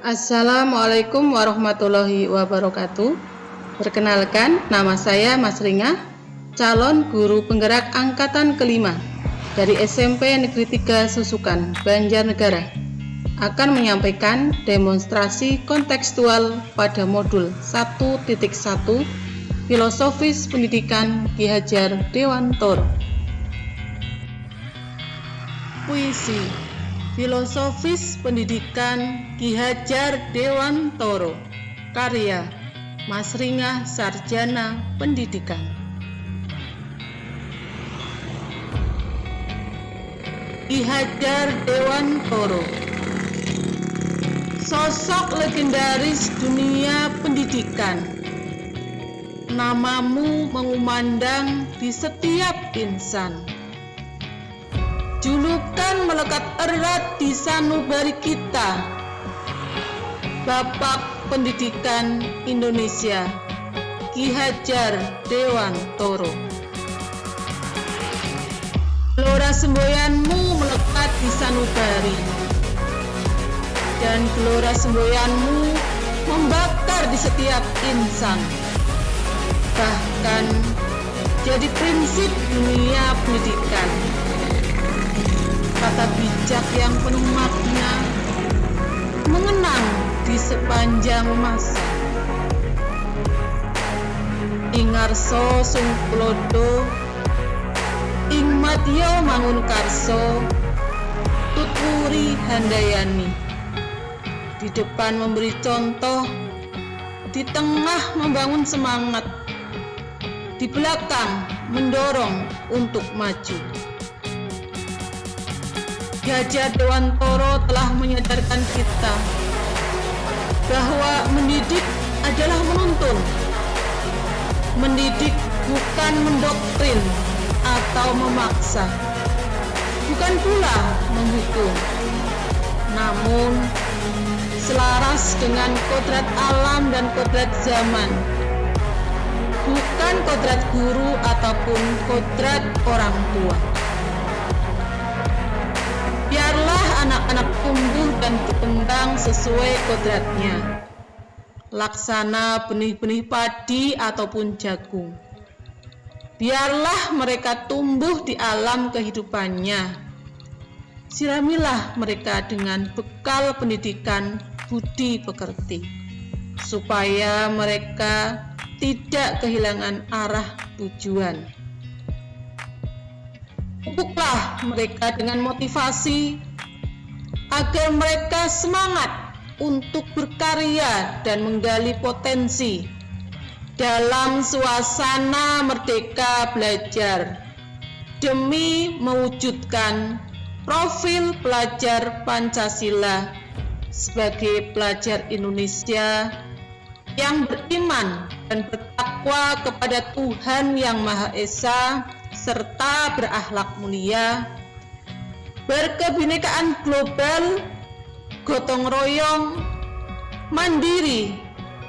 Assalamualaikum warahmatullahi wabarakatuh. Perkenalkan, nama saya Mas Ringa, calon guru penggerak angkatan kelima dari SMP Negeri 3 Susukan, Banjarnegara, akan menyampaikan demonstrasi kontekstual pada modul 1.1 Filosofis Pendidikan Ki Hajar Dewantoro. Puisi Filosofis Pendidikan Ki Hajar Dewantoro, karya Mas Ringa, Sarjana Pendidikan. Ki Hajar Dewantoro, sosok legendaris dunia pendidikan. Namamu mengumandang di setiap insan. Julukan melekat erat di sanubari kita, Bapak Pendidikan Indonesia, Ki Hajar Dewantoro. Gelora semboyanmu melekat di sanubari, dan gelora semboyanmu membakar di setiap insan, bahkan jadi prinsip dunia pendidikan. Kata bijak yang penuh makna mengenang di sepanjang masa. Ingarso sungkulodo, ing madya mangunkarso, tuturi handayani. Di depan memberi contoh, di tengah membangun semangat, di belakang mendorong untuk maju. Ki Hajar Dewantoro telah menyadarkan kita bahwa mendidik adalah menuntun. Mendidik bukan mendoktrin atau memaksa, bukan pula menghukum, namun selaras dengan kodrat alam dan kodrat zaman, bukan kodrat guru ataupun kodrat orang tua. Biarlah anak-anak tumbuh dan berkembang sesuai kodratnya, laksana benih-benih padi ataupun jagung. Biarlah mereka tumbuh di alam kehidupannya. Siramilah mereka dengan bekal pendidikan budi pekerti, supaya mereka tidak kehilangan arah tujuan. Pupuklah mereka dengan motivasi agar mereka semangat untuk berkarya dan menggali potensi dalam suasana merdeka belajar demi mewujudkan profil pelajar Pancasila sebagai pelajar Indonesia yang beriman dan bertakwa kepada Tuhan Yang Maha Esa, serta berakhlak mulia, berkebinekaan global, gotong royong, mandiri,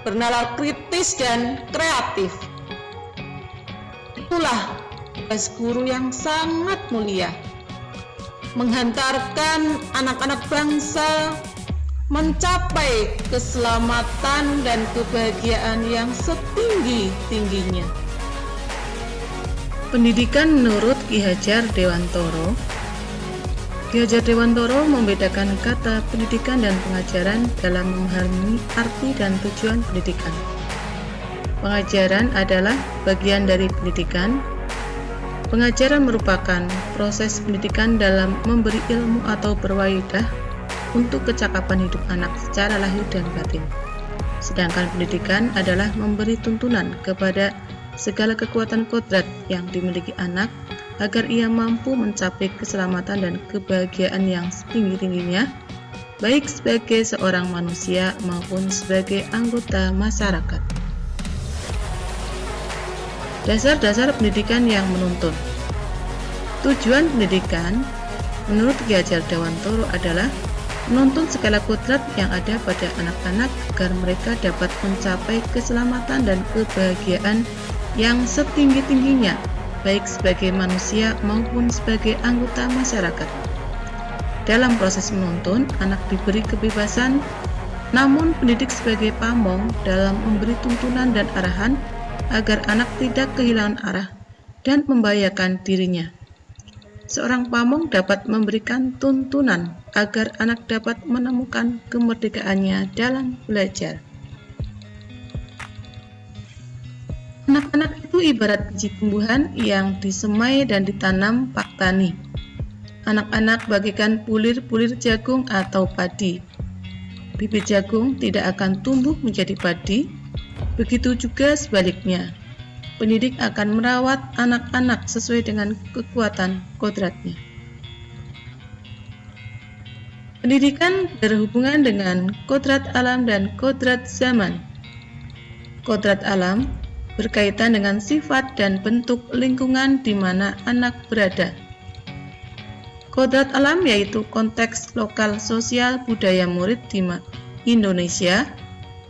bernalar kritis dan kreatif. Itulah tugas guru yang sangat mulia, menghantarkan anak-anak bangsa mencapai keselamatan dan kebahagiaan yang setinggi-tingginya. Pendidikan menurut Ki Hajar Dewantoro. Ki Hajar Dewantoro membedakan kata pendidikan dan pengajaran dalam memahami arti dan tujuan pendidikan. Pengajaran adalah bagian dari pendidikan. Pengajaran merupakan proses pendidikan dalam memberi ilmu atau berwaidah untuk kecakapan hidup anak secara lahir dan batin. Sedangkan pendidikan adalah memberi tuntunan kepada segala kekuatan kodrat yang dimiliki anak agar ia mampu mencapai keselamatan dan kebahagiaan yang setinggi-tingginya, baik sebagai seorang manusia maupun sebagai anggota masyarakat. Dasar-dasar pendidikan yang menuntun. Tujuan pendidikan menurut Ki Hajar Dewantoro adalah menuntun segala kodrat yang ada pada anak-anak agar mereka dapat mencapai keselamatan dan kebahagiaan yang setinggi-tingginya, baik sebagai manusia maupun sebagai anggota masyarakat. Dalam proses menuntun, anak diberi kebebasan namun pendidik sebagai pamong dalam memberi tuntunan dan arahan agar anak tidak kehilangan arah dan membahayakan dirinya. Seorang pamong dapat memberikan tuntunan agar anak dapat menemukan kemerdekaannya dalam belajar. Anak-anak itu ibarat biji tumbuhan yang disemai dan ditanam Pak Tani. Anak-anak bagaikan bulir-bulir jagung atau padi. Bibit jagung tidak akan tumbuh menjadi padi, begitu juga sebaliknya. Pendidik akan merawat anak-anak sesuai dengan kekuatan kodratnya. Pendidikan berhubungan dengan kodrat alam dan kodrat zaman. Kodrat alam berkaitan dengan sifat dan bentuk lingkungan di mana anak berada. Kodrat alam yaitu konteks lokal sosial budaya murid di Indonesia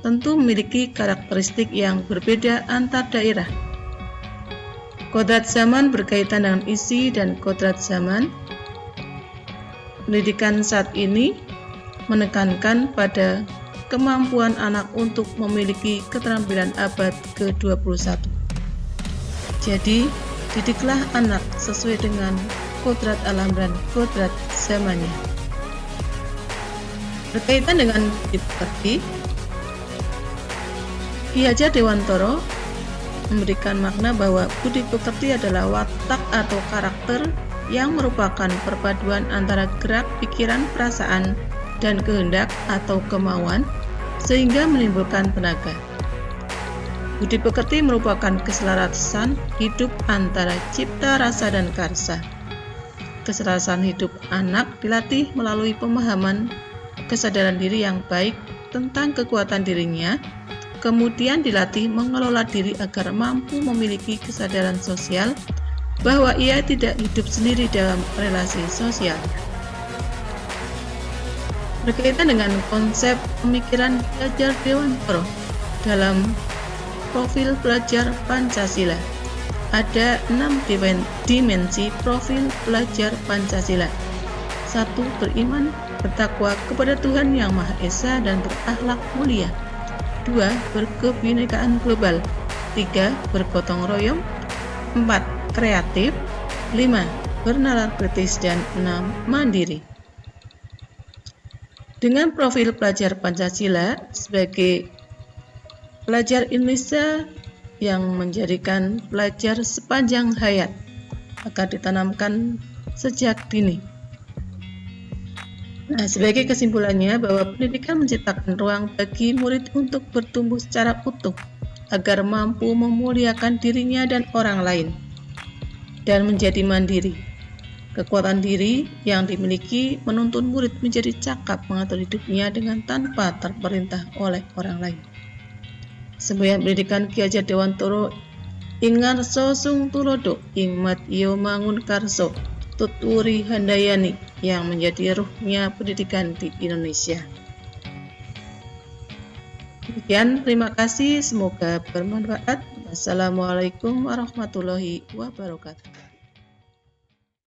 tentu memiliki karakteristik yang berbeda antar daerah. Kodrat zaman berkaitan dengan isi dan kodrat zaman. Pendidikan saat ini menekankan pada kemampuan anak untuk memiliki keterampilan abad ke-21. Jadi, didiklah anak sesuai dengan kodrat alam dan kodrat zamannya. Berkaitan dengan budi pekerti, Ki Hajar Dewantara memberikan makna bahwa budi pekerti adalah watak atau karakter yang merupakan perpaduan antara gerak, pikiran, perasaan, dan kehendak atau kemauan sehingga menimbulkan tenaga. Budi pekerti merupakan keselarasan hidup antara cipta, rasa, dan karsa. Keselarasan hidup anak dilatih melalui pemahaman kesadaran diri yang baik tentang kekuatan dirinya, kemudian dilatih mengelola diri agar mampu memiliki kesadaran sosial bahwa ia tidak hidup sendiri dalam relasi sosial. Berkaitan dengan konsep pemikiran Ki Hajar Dewantara dalam profil pelajar Pancasila, ada 6 dimensi profil pelajar Pancasila. 1. Beriman, bertakwa kepada Tuhan Yang Maha Esa dan berakhlak mulia. 2. Berkebinekaan global. 3. Bergotong royong. 4. Kreatif. 5. Bernalar kritis. Dan 6. Mandiri. Dengan profil pelajar Pancasila sebagai pelajar Indonesia yang menjadikan pelajar sepanjang hayat akan ditanamkan sejak dini. Sebagai kesimpulannya bahwa pendidikan menciptakan ruang bagi murid untuk bertumbuh secara utuh agar mampu memuliakan dirinya dan orang lain dan menjadi mandiri. Kekuatan diri yang dimiliki menuntun murid menjadi cakap mengatur hidupnya dengan tanpa terperintah oleh orang lain. Semboyan pendidikan Ki Hajar Dewantara ing ngarsa sung tulodo ing madya mangun karso tuturi handayani yang menjadi ruhnya pendidikan di Indonesia. Demikian, terima kasih, semoga bermanfaat. Wassalamualaikum warahmatullahi wabarakatuh.